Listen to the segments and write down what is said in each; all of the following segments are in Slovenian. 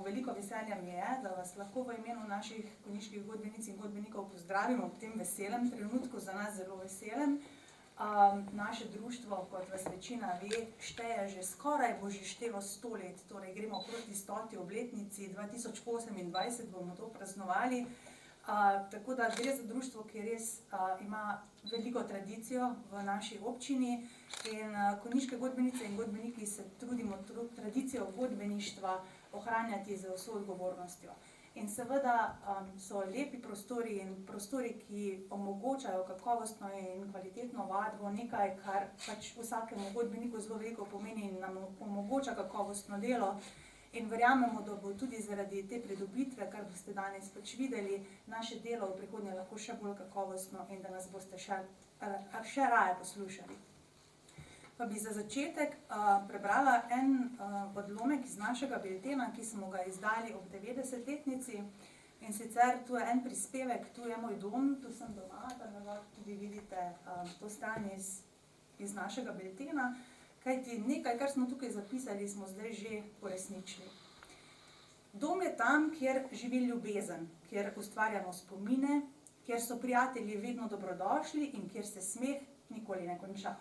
Veliko veselja mi je, da vas lahko v imenu naših konjiških godbenic in godbenikov pozdravimo ob tem veselem trenutku, za nas zelo veselem. Naše društvo, kot vas večina ve, šteje že skoraj, bo že štelo 100 let, torej gremo proti 100. obletnici, 2028 bomo to praznovali. Tako da gre za društvo, ki res ima veliko tradicijo v naši občini in konjiške godbenice in godbeniki se trudimo tradicijo godbeništva ohranjati z vso odgovornostjo. In seveda so lepi prostori in prostori, ki omogočajo kakovostno in kvalitetno vadbo, nekaj, kar pač vsakemu godbeniku zelo veliko pomeni in nam omogoča kakovostno delo. In verjamemo, da bo tudi zaradi te pridobitve, kar boste danes pač videli, naše delo v prihodnje lahko še bolj kakovostno in da nas boste še raje poslušali. Pa bi za začetek prebrala en odlomek iz našega biltena, ki smo ga izdali ob 90-letnici. In sicer tu je en prispevek, tu je moj dom, tu sem doma, da lahko tudi vidite to stran iz našega biltena. Kajti nekaj, kar smo tukaj zapisali, smo zdaj že uresničili. Dom je tam, kjer živi ljubezen, kjer ustvarjamo spomine, kjer so prijatelji vedno dobrodošli in kjer se smeh nikoli ne konča.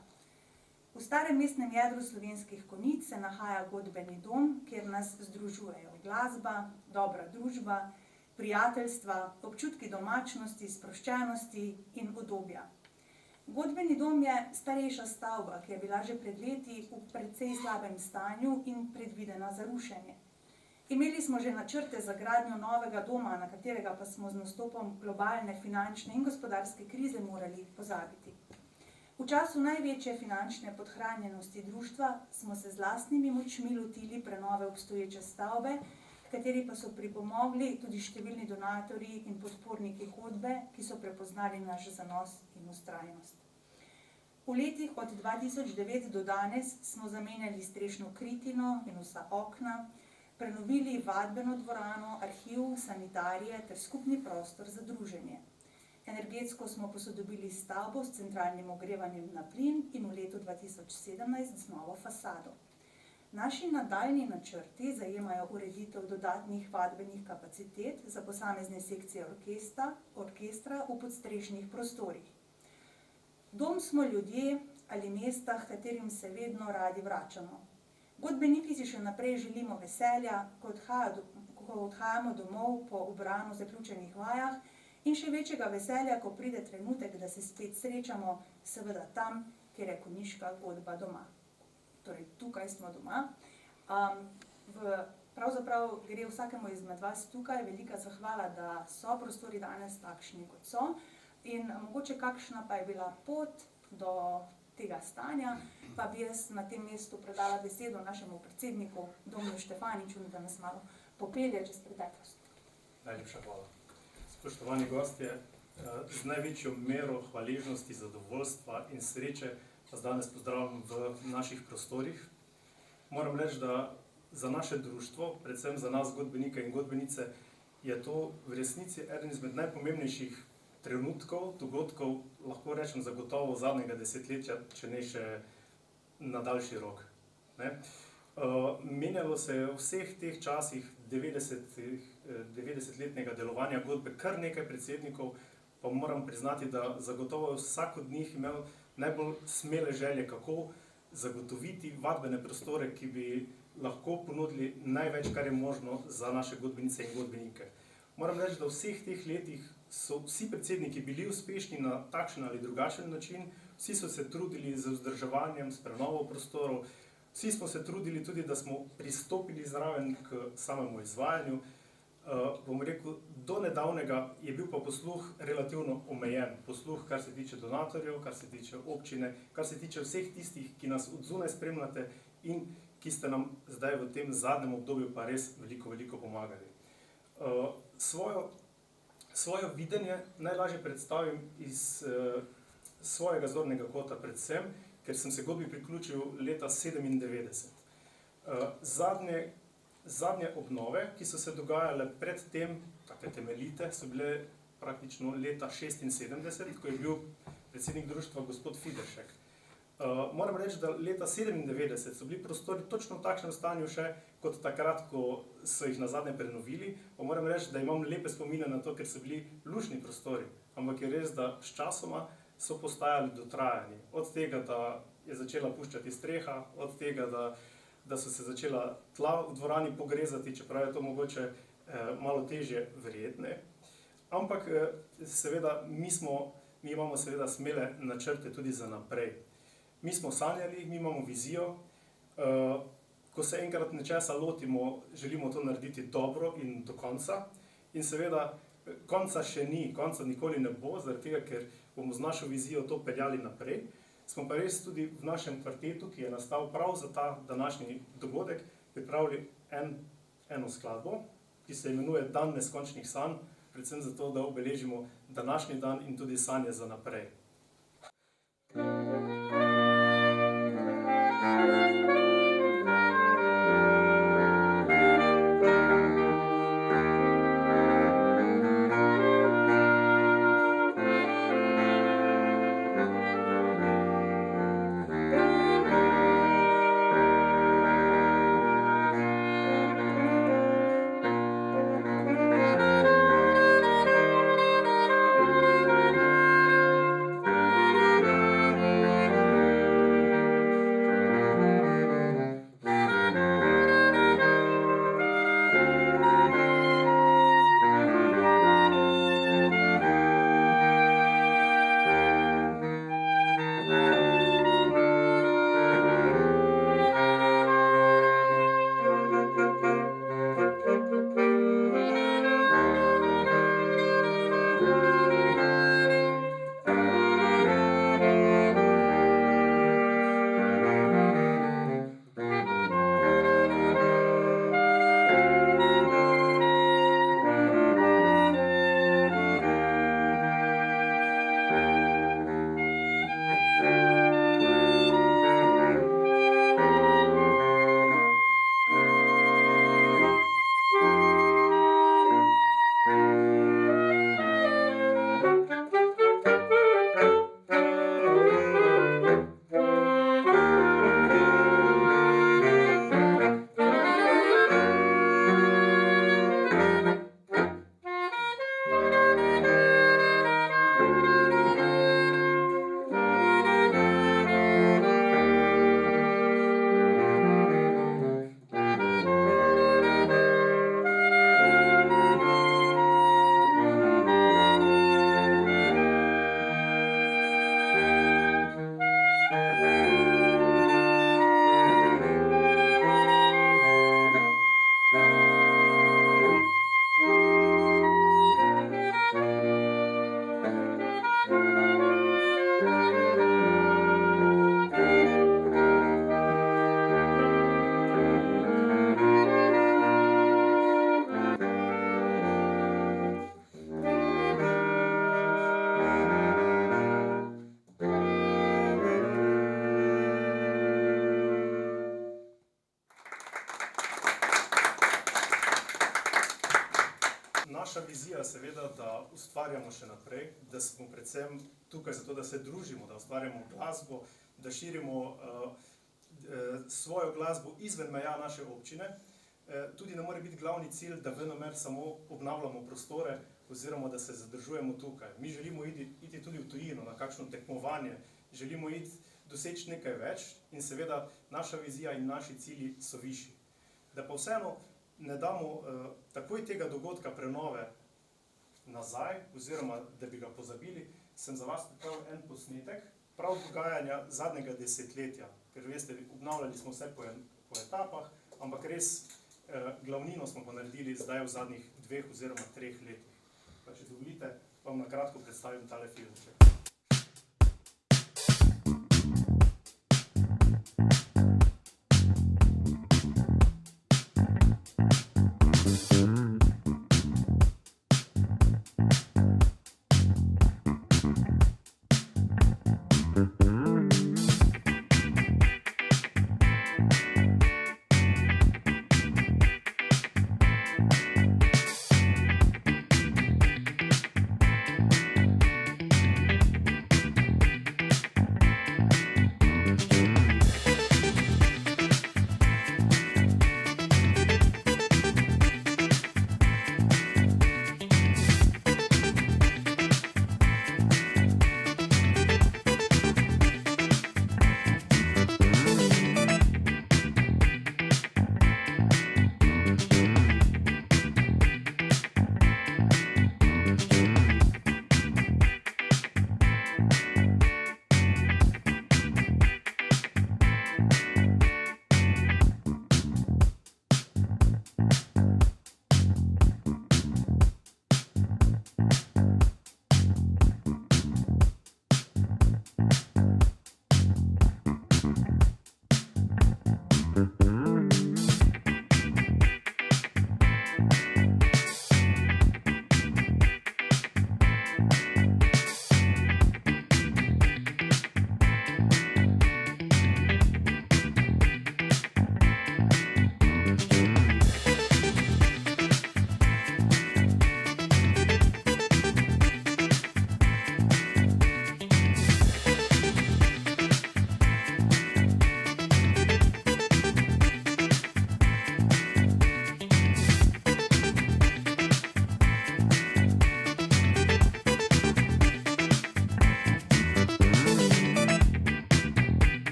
V starem mestnem jedru Slovenskih Konjic se nahaja godbeni dom, kjer nas združujejo glasba, dobra družba, prijateljstva, občutki domačnosti, sproščenosti in udobja. Godbeni dom je starejša stavba, ki je bila že pred leti v precej slabem stanju in predvidena za rušenje. Imeli smo že načrte za gradnjo novega doma, na katerega pa smo z nastopom globalne finančne in gospodarske krize morali pozabiti. V času največje finančne podhranjenosti društva smo se z lastnimi močmi lotili prenove obstoječe stavbe, kateri pa so pripomogli tudi številni donatorji in podporniki godbe, ki so prepoznali naš zanos in vztrajnost. V letih od 2009 do danes smo zamenjali strešno kritino in vsa okna, prenovili vadbeno dvorano, arhiv, sanitarije ter skupni prostor za druženje. Energetsko smo posodobili stavbo s centralnim ogrevanjem na plin in v letu 2017 z novo fasado. Naši nadaljnji načrti zajemajo ureditev dodatnih vadbenih kapacitet za posamezne sekcije orkestra v podstrešnih prostorih. Dom smo ljudje ali mesta, h katerim se vedno radi vračamo. Godbeniki si še naprej želimo veselja, ko odhajamo domov po ubrano zaključenih vajah, in še večjega veselja, ko pride trenutek, da se spet srečamo, seveda tam, kjer je konjiška godba doma. Torej, tukaj smo doma. Pravzaprav gre vsakemu izmed vas tukaj velika zahvala, da so prostori danes takšni, kot so. In mogoče kakšna pa je bila pot do tega stanja, pa bi jaz na tem mestu predala besedo našemu predsedniku, Domnu Štefaniču, da nas malo popelje čez preteklost. Najlepša hvala. Spoštovani gostje, z največjo mero hvaležnosti, zadovoljstva in sreče vas danes pozdravljam v naših prostorih. Moram reči, da za naše društvo, predvsem za nas godbenike in godbenice, je to v resnici eden izmed najpomembnejših trenutkov, dogodkov, lahko rečem zagotovo zadnjega desetletja, če ne še na daljši rok. Menjalo se je v vseh teh časih 90-letnega delovanja godbe kar nekaj predsednikov, pa moram priznati, da zagotovo vsak od njih imel najbolj smele želje, kako zagotoviti vadbene prostore, ki bi lahko ponudili največ, kar je možno za naše godbenice in godbenike. Moram reči, da v vseh teh letih so vsi predsedniki bili uspešni na takšen ali drugačen način, vsi so se trudili z vzdrževanjem, s prenovo prostorov, vsi smo se trudili tudi, da smo pristopili zraven k samemu izvajanju. bom rekel, do nedavnega je bil pa posluh relativno omejen. Posluh, kar se tiče donatorjev, kar se tiče občine, kar se tiče vseh tistih, ki nas od zunaj spremljate in ki ste nam zdaj v tem zadnjem obdobju pa res veliko pomagali. Svoje videnje najlažje predstavim iz svojega zornega kota, predvsem, ker sem se godbi priključil leta 1997. Zadnje obnove, ki so se dogajale pred tem, take temeljite, so bile praktično leta 1976, ko je bil predsednik društva gospod Fideršek. Moram reči, da leta 1997 so bili prostori točno v takšnem stanju še kot takrat, ko so jih nazadnje prenovili. Pa moram reči, da imam lepe spomine na to, ker so bili luštni prostori, ampak je res, da s časoma so postajali dotrajani. Od tega, da je začela puščati streha, od tega, da so se začela tla v dvorani pogrezati, čeprav je to mogoče malo težje verjetne. Ampak seveda mi imamo seveda smele načrte tudi za naprej. Mi smo sanjali, mi imamo vizijo, ko se enkrat nečesa lotimo, želimo to narediti dobro in do konca. In seveda konca še ni, konca nikoli ne bo, zaradi tega, ker bomo z našo vizijo to peljali naprej. Smo pa res tudi v našem kvartetu, ki je nastal prav za ta današnji dogodek, pripravili eno skladbo, ki se imenuje Dan neskončnih sanj, predvsem zato, da obeležimo današnji dan in tudi sanje za naprej. Naša vizija seveda, da ustvarjamo še naprej, da smo predvsem tukaj zato, da se družimo, da ustvarjamo glasbo, da širimo svojo glasbo izven meja naše občine. Tudi ne more biti glavni cilj, da venomer samo obnavljamo prostore oziroma da se zadržujemo tukaj. Mi želimo iti tudi v tujino, na kakšno tekmovanje, želimo doseči nekaj več in seveda naša vizija in naši cilji so višji. Da pa vseeno ne damo takoj tega dogodka prenove nazaj, oziroma da bi ga pozabili, sem za vas pripravil en posnetek prav dogajanja zadnjega desetletja. Ker veste, obnavljali smo vse po etapah, ampak res Glavnino smo pa naredili zdaj v zadnjih 2 oziroma 3 letih. Pa če dovolite, vam na kratko predstavim tale filmček.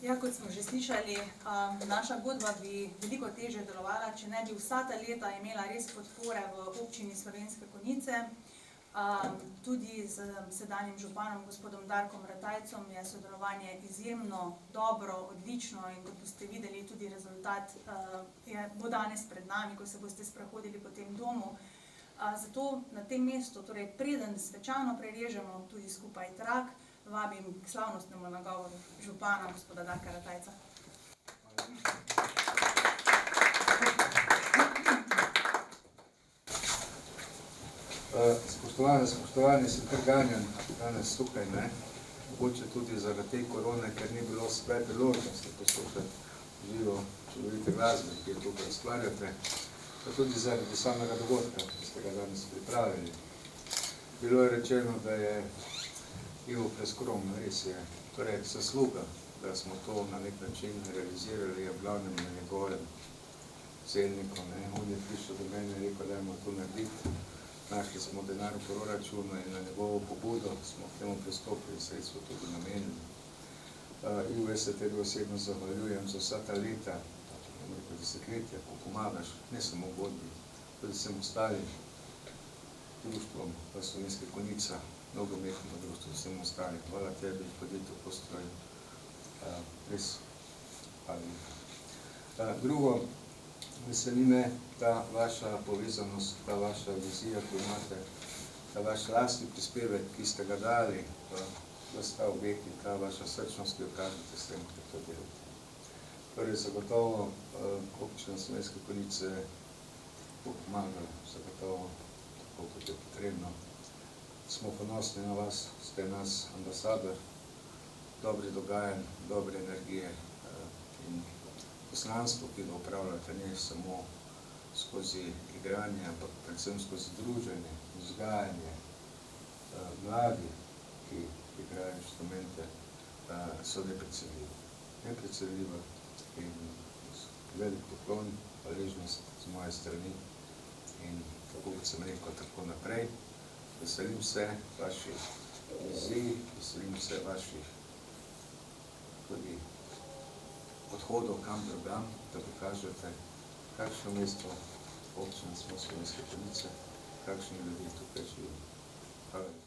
Ja, kot smo že slišali, naša godba bi veliko težje delovala, če ne bi vsa ta leta imela res podpore v občini Slovenske Konjice. Tudi z sedanjim županom, gospodom Darkom Ratajcem, je sodelovanje izjemno dobro, odlično in kot boste videli, tudi rezultat bo danes pred nami, ko se boste sprehodili po tem domu. Zato na tem mestu, torej preden svečano prerežemo tudi skupaj trak, vabim k slavnostnemu nagovoru župana, gospoda Darka Ratajca. Spoštovani, sem kar ganjen danes tukaj, ne? Mogoče tudi zaradi te korone, ker ni bilo spet priložnosti poslušati živo čudovite glasbe, ki jo tukaj ustvarjate, pa tudi zaradi samega dogodka, ki ste ga danes pripravili. Bilo je rečeno, da je Ivo preskromno, res je, torej zasluga, da smo to na nek način realizirali, je v glavnem na njegovem celniku, ne? On je prišel do mene in rekel, dajmo to narediti. Našli smo denar v proračunu in na njegovo pobudo smo k temu pristopili, sredstvo tudi namenili. Ivo, jaz se tebi osebno zahvaljujem za vsa ta leta, desetletja, ko pomagaš, ne samo godbi, tudi vsem ostalim društvom v Slovenske Konjica, nogometno društvo, vsem ostalim. Hvala tebi, podjetju Postroj. Res, hvala. Drugo, veseli me ta vaša povezanost, ta vaša vizija, ki imate, ta vaš lastni prispevek, ki ste ga dali v ta objekt in ta vaša srčnost, ki jo kažete s tem, kako to delate. Torej, zagotovo občina Slovenske Konjice bo pomagala, zagotovo tako, kot je potrebno. Smo ponosni na vas, ste nas ambasador dobrih dogajanj, dobre energije in poslanstvo, ki ga upravljate, ne samo skozi igranje, ampak predvsem skozi druženje, vzgajanje, mladi, ki igrajo inštrumente, so nepredsedljivi. Nepredsedljivi in velik poklon, hvaležnost z moje strani in tako, kot sem rekel, tako naprej. Veselim se vaših vizij, veselim se vaših tudi odhodov kam drugam, da pokažete, kakšno mesto občina smo Slovenske Konjice, kakšni ljudje tukaj živijo. Hvala.